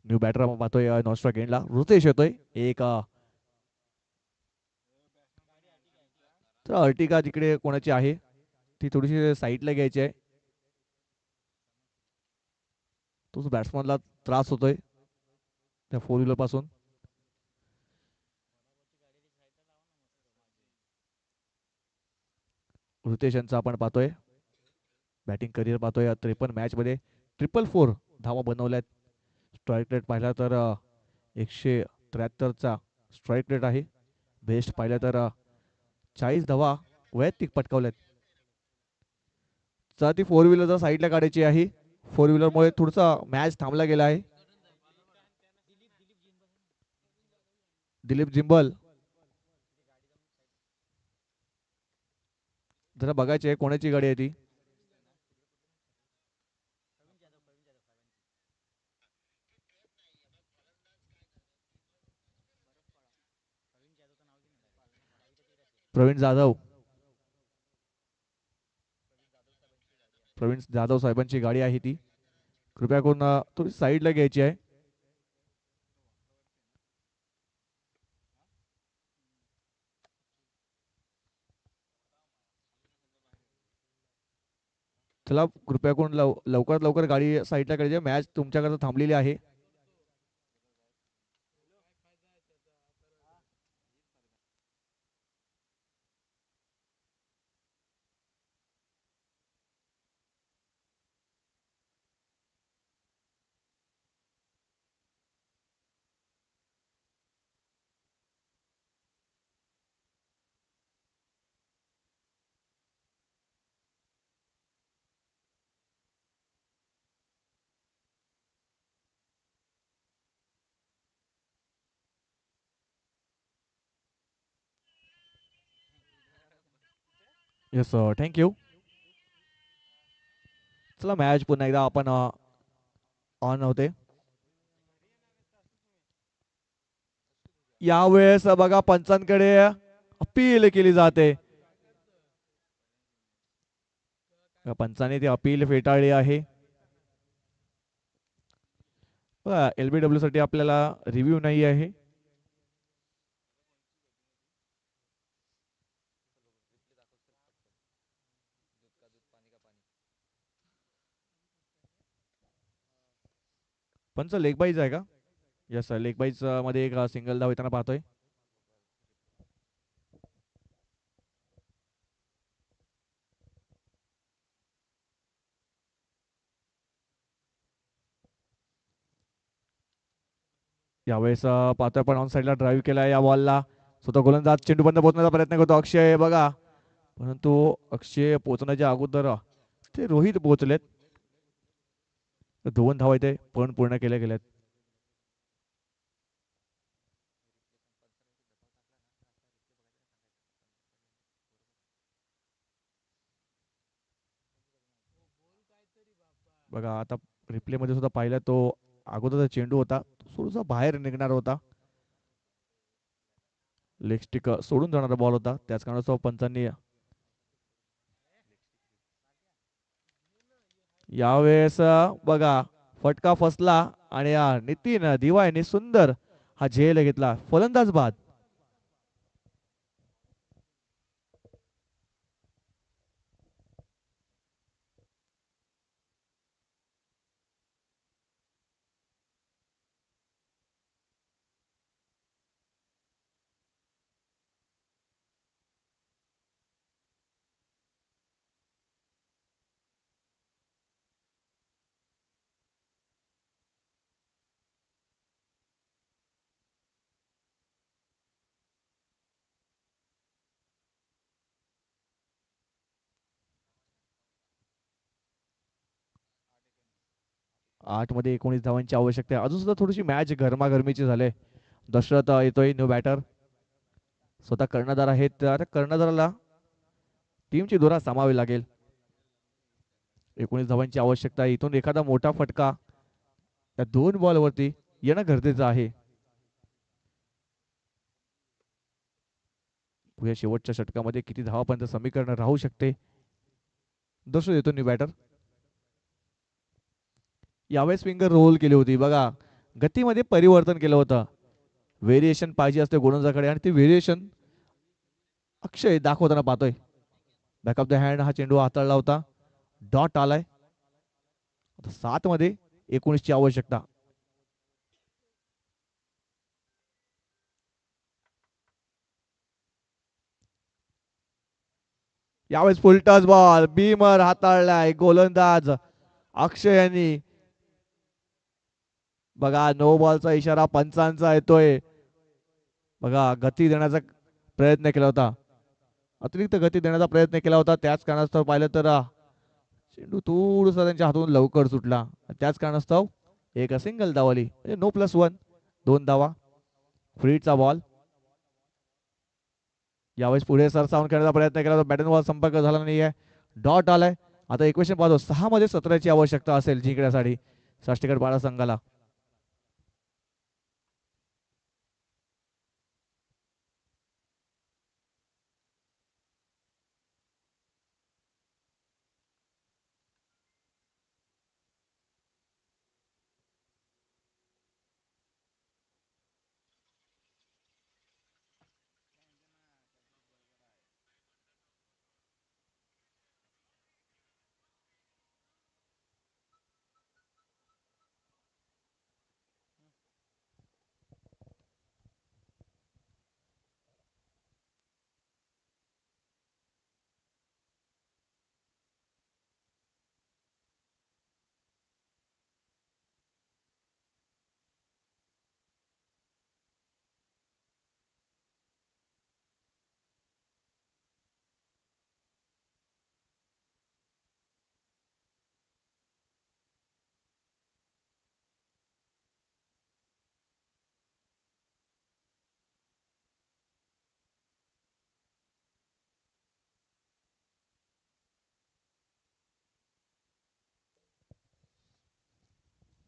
न्यू बॅटर पाहतोय नॉस्ट्रा एंडला ऋतेश येतोय. एक तर अर्टिका तिकडे कोणाची आहे ती थोडीशी साईडला घ्यायची आहे. तोच बॅट्समनला त्रास होतोय त्या फोर व्हीलर पासून. ऋतेश यांचा आपण पाहतोय बॅटिंग करिअर पाहतोय 53 मॅच मध्ये 444 धावा बनवल्यात. स्ट्राईक रेट पाहिला तर 173चा स्ट्राईक रेट आहे. बेस्ट पाहिलं तर 40 धावा वैयक्तिक पटकावल्यात. तर ती फोर व्हीलर जर साईडला काढायची आहे. फोर व्हीलर मुळे थोडासा मॅच थांबला गेला आहे. दिलीप जिंबल जरा बघायची आहे कोणाची गाडी आहे ती. प्रवीण जाधव. प्रवीण जाधव साहेबांची गाडी आहे ती. कृपया करून थोडी साईडला घ्यायची आहे. चला कृपया करून लवकरात लवकर गाडी साईडला काढायची. मॅच तुमच्याकडे थांबलेली आहे. Yes thank you. चला मॅच पुन्हा एकदा आपण ऑन होते. यावेळेस बघा पंचांकडे अपील केली जाते. पंचाने ती अपील फेटाळली आहे. LBW साठी आपल्याला रिव्ह्यू नाही आहे. पंच लेग बाईज आहे का? येस सर, लेग बाईज मध्ये एक सिंगल धाव येताना पाहतोय. यावेळेस पाहतोय पण ऑन साईडला ड्राईव्ह केला या बॉलला. स्वतः गोलंदाज चेंडू बंद पोहोचण्याचा प्रयत्न करतो अक्षय बघा, परंतु अक्षय पोहोचण्याच्या अगोदर ते रोहित पोहोचलेत. दोन धावा इथे पण पूर्ण केल्या गेल्यात. बघा आता रिप्ले मध्ये सुद्धा पाहिलं तो अगोदरचा चेंडू होता, तो थोडासा बाहेर निघणार होता. लेग स्टिक सोडून जाणारा बॉल होता, त्याच कारणास्तव पंचांनी यावेळेस बघा फटका फसला आणि नितीन दिवायने सुंदर हा झेल घेतला. फलंदाज बाद. 8 मध्ये 19 धावांची आवश्यकता आहे. अजून सुद्धा थोडीशी मॅच गरमागरमीची झाले. दशरथ येतोय न्यू बॅटर. स्वतः कर्णधार आहेत, तर कर्णधाराला टीमची धुरा सामावी लागेल. 19 धावांची आवश्यकता आहे. इथून एखादा मोठा फटका या दोन बॉल वरती येणं गरजेचं आहे. पुढे शेवटच्या षटकामध्ये किती धावापर्यंत समीकरण राहू शकते. दशरथ येतो न्यू बॅटर. यावेळेस फिंगर रोल केली होती बघा, गतीमध्ये परिवर्तन केलं होतं. व्हेरिएशन पाहिजे असते गोलंदाजाकडे आणि ते व्हेरिएशन अक्षय दाखवताना पाहतोय. बॅक ऑफ द हँड हा चेंडू हाताळला होता. डॉट आलाय. 7 मध्ये 19 ची आवश्यकता. यावेळेस फुलटस बॉल बीमर हाताळलाय गोलंदाज अक्षय यांनी. बघा नो बॉलचा इशारा पंचांचा येतोय. बघा गती देण्याचा प्रयत्न केला होता, अतिरिक्त गती देण्याचा प्रयत्न केला होता. त्याच कारणास्तव पाहिलं तर चेंडू थोडसा त्यांच्या हातून लवकर सुटला. त्याच कारणास्तव एक सिंगल धावाली म्हणजे नो प्लस वन, 2 धावा. फ्रीडचा बॉल. यावेळेस पुढे सरसावून खेळण्याचा प्रयत्न केला तर बॅटन बॉल संपर्क झाला नाहीये. डॉट आलाय. आता इक्वेशन पाहतो 6 मध्ये 17 ची आवश्यकता असेल जिंकण्यासाठी साष्टीगड पाडा संघाला.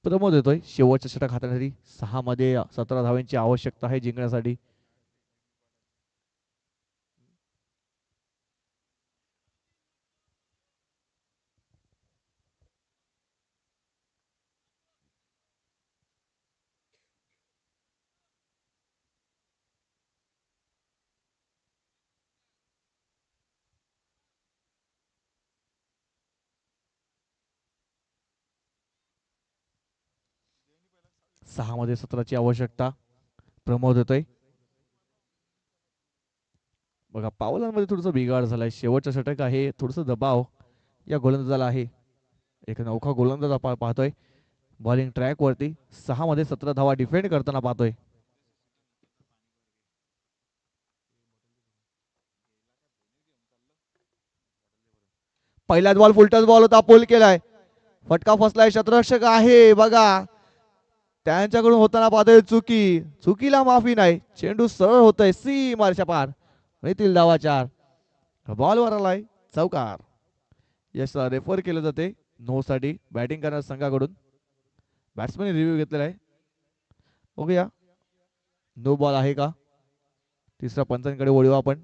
प्रमोद येतोय शेवटचा षटक हाताळण्यासाठी. 6 मध्ये 17 धावांची आवश्यकता आहे जिंकण्यासाठी. सहा मध्ये 17ची आवश्यकता. प्रमोद येतोय. बघा पावलांमध्ये थोडंसं बिघाड झालाय. शेवटचा षटक आहे. थोडस दबाव या गोलंदाजाला आहे. एक नौका गोलंदाज आपण पाहतोय बॉलिंग ट्रॅक वरती. 6 मध्ये 17 धावा डिफेंड करताना पाहतोय. पहिल्याच बॉल फुलटच बॉल होता. पोल केलाय. फटका फसलाय. क्षेत्ररक्षक आहे बघा. त्यांच्याकडून होताना पाहतोय चुकी. चुकीला माफी नाही. चेंडू सरळ होतोय सीमारच्या पार. येथील धावा 4. बॉलवर आलाय चौकार. यस रेफर केलं जाते नो साठी बॅटिंग करणाऱ्या संघाकडून. बॅट्समॅन रिव्ह्यू घेतलेला आहे. बघूया नो बॉल आहे का. तिसऱ्या पंचांकडे वळू आपण.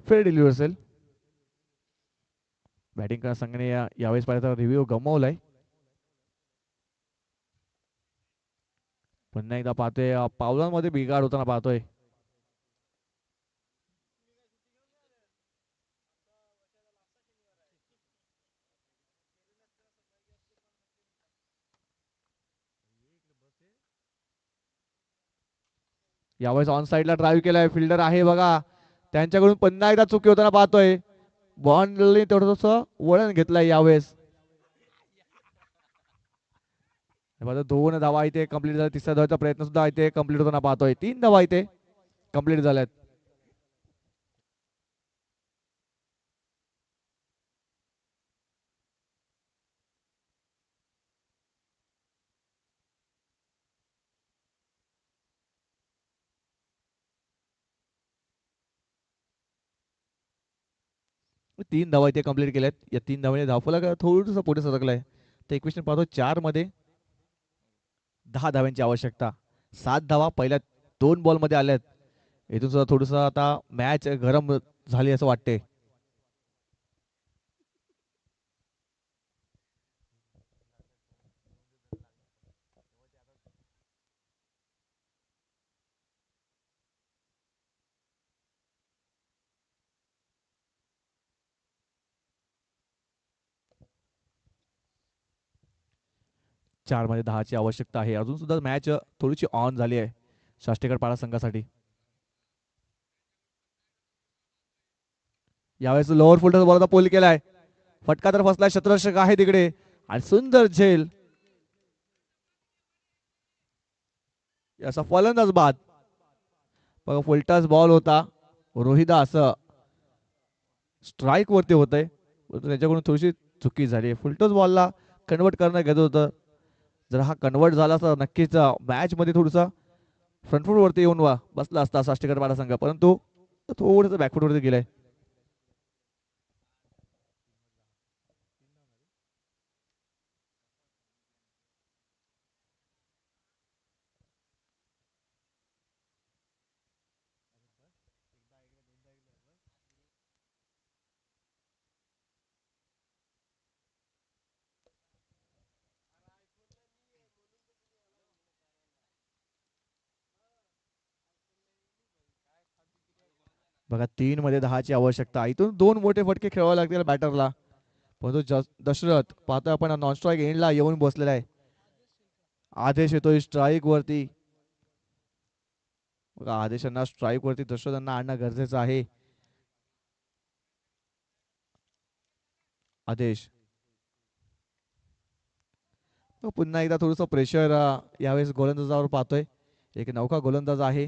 फेर डिलिव्हर असेल. बॅटिंग करणाऱ्या संघाने यावेळेस पाहिजे रिव्ह्यू गमावलाय. पुन्हा एकदा पाहतोय पावलांमध्ये बिघाड होताना पाहतोय. यावेळेस ऑन साइडला ड्राईव्ह केलाय. फिल्डर आहे बघा. त्यांच्याकडून पुन्हा एकदा चुकी होताना पाहतोय. बॉलने थोडस वळण घेतलंय यावेळेस. 2 धावा इथे कंप्लीट झाल्या. तिसऱ्या धावाचा प्रयत्न सुद्धा इथे कंप्लीट होताना पाहतोय. 3 धावा इथे कंप्लीट झाल्यात. तीन धावा इथे कंप्लीट केल्यात. या 3 धावांनी धावफलक थोडंसं पुढे सरकलाय. तर इक्वेशन पाहतो 4 मध्ये 10 धाव्यांची आवश्यकता. 7 धावा पहिल्या 2 बॉल मध्ये आल्यात. इथून सुद्धा थोडस आता मॅच गरम झाली असं वाटते. चार मध्ये 10ची आवश्यकता आहे. अजून सुद्धा मॅच थोडीशी ऑन झाली आहे शास्त्रीगड पाडा संघासाठी. यावेळेस लोअर फुलटस बॉलचा पोल केलाय. फटका तर फसलाय. क्षेत्ररक्षक आहे तिकडे आणि सुंदर झेल. असा फलंदाज बाद. बघा फुलटस बॉल होता. रोहिदास स्ट्राईक वरती होतय. त्याच्याकडून थोडीशी चुकी झाली. फुलटस बॉलला कन्वर्ट करणं गरजेचं होतं. जर हा कन्वर्ट झाला तर नक्कीच मॅच मध्ये थोडसा फ्रंटफूट वरती येऊन बसला असता शास्त्रीगड पाडा संघ. परंतु थोडंसं बॅकफूट वरती गेलाय. बघा 3 मध्ये 10ची आवश्यकता. इथून 2 मोठे फटके खेळावे लागतील बॅटरला. परंतु दशरथ पाहतोय आपण नॉन स्ट्राईक एंडला येऊन बसलेला आहे. आदेश येतोय स्ट्राईक वरती. बघा आदेशांना स्ट्राईक वरती दशरथांना आणणं गरजेचं आहे. आदेश. पुन्हा एकदा थोडंसं प्रेशर यावेळेस गोलंदाजावर पाहतोय. एक नौका गोलंदाज आहे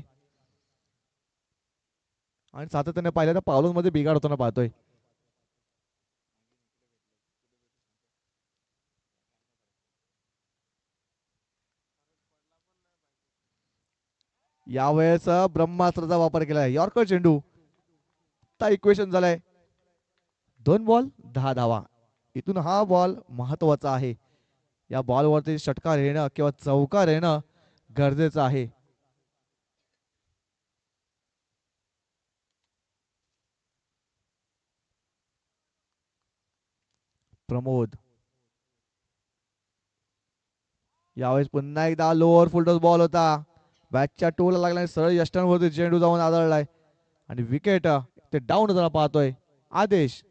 आणि सातत्याने पाहिलं तर पावलांमध्ये बिघाड होताना पाहतोय. यावेळेस ब्रह्मास्त्राचा वापर केलाय. यॉर्कर चेंडू आता इक्वेशन झालंय 2 बॉल 10 धावा. इथून हा बॉल महत्वाचा आहे. या बॉलवरती षटकार येणं किंवा चौकार येणं गरजेचं आहे. प्रमोद यावेळेस पुन्हा एकदा लोअर फुलटॉस बॉल होता. बॅटच्या टोला लागला आणि सरळ यष्टांवरती चेंडू जाऊन आदळलाय आणि विकेट ते डाऊन होताना पाहतोय. आदेश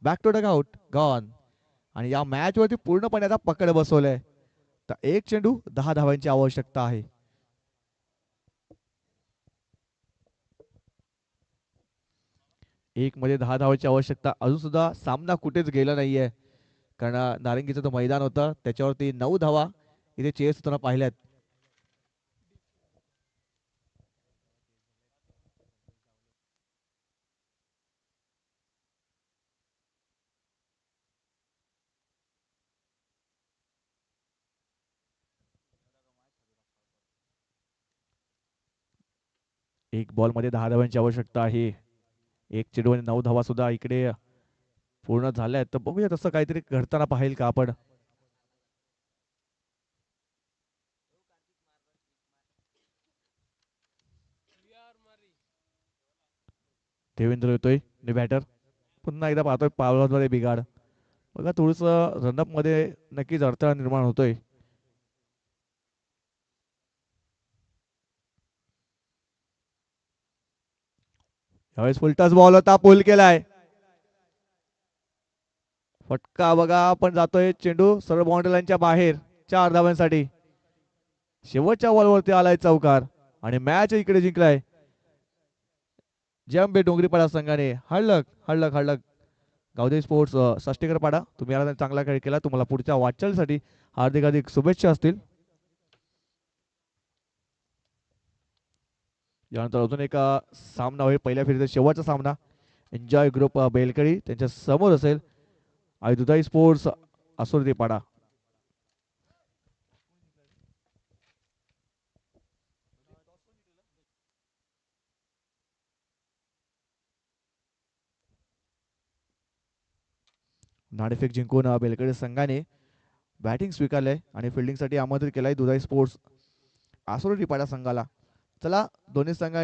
back to dug out gone. आणि या मॅच वरती पूर्णपणे आता पकड बसवलंय. तर एक चेंडू 10 धावांची आवश्यकता आहे. एक मध्ये 10 धावांची आवश्यकता. अजून सुद्धा सामना कुठेच गेला नाहीये. कारण नारंगीचं तो मैदान होतं त्याच्यावरती 9 धावा इथे चेस होताना पाहिल्यात. एक बॉल मध्ये 10 धावांची आवश्यकता आहे. एक चेंडू आणि 9 धावा सुद्धा इकडे पूर्ण झाल्यात. तर बघूया तसं काहीतरी घडताना पाहिल का आपण. देवेंद्र येतोय बॅटर. पुन्हा एकदा पाहतोय पावलांमध्ये बिघाड. बघा थोडस रनअप मध्ये नक्कीच अडथळा निर्माण होतोय. यावेळेस फुलटॉस बॉल होता पुल केलाय. फटका बघा पण जातोय. चेंडू सरळ बाउंड्री लाईनच्या बाहेर 4 धावांसाठी. शेवटच्या बॉलवरती आलाय चौकार आणि मॅच इकडे जिंकलाय जंबे डोंगरीपाडा संघाने. हळक हळक हळक. गावदेवी स्पोर्ट्स सष्टीकरपाडा तुम्ही याला चांगला खेळ केला. तुम्हाला पुढच्या वाटचालीसाठी हार्दिक हार्दिक शुभेच्छा असतील. यानंतर अजून एक सामना होईल. पहिल्या फेरीचा शेवटचा सामना एन्जॉय ग्रुप बेलकडी त्यांच्या समोर असेल आणि दुधाई स्पोर्ट्स असुर्दीपाडा. नाणेफेक जिंकून बेलकडी संघाने बॅटिंग स्वीकारलंय आणि फिल्डिंगसाठी आमंत्रित केलंय दुधाई स्पोर्ट्स आसुर्दीपाडा संघाला. चला दोन्ही संघ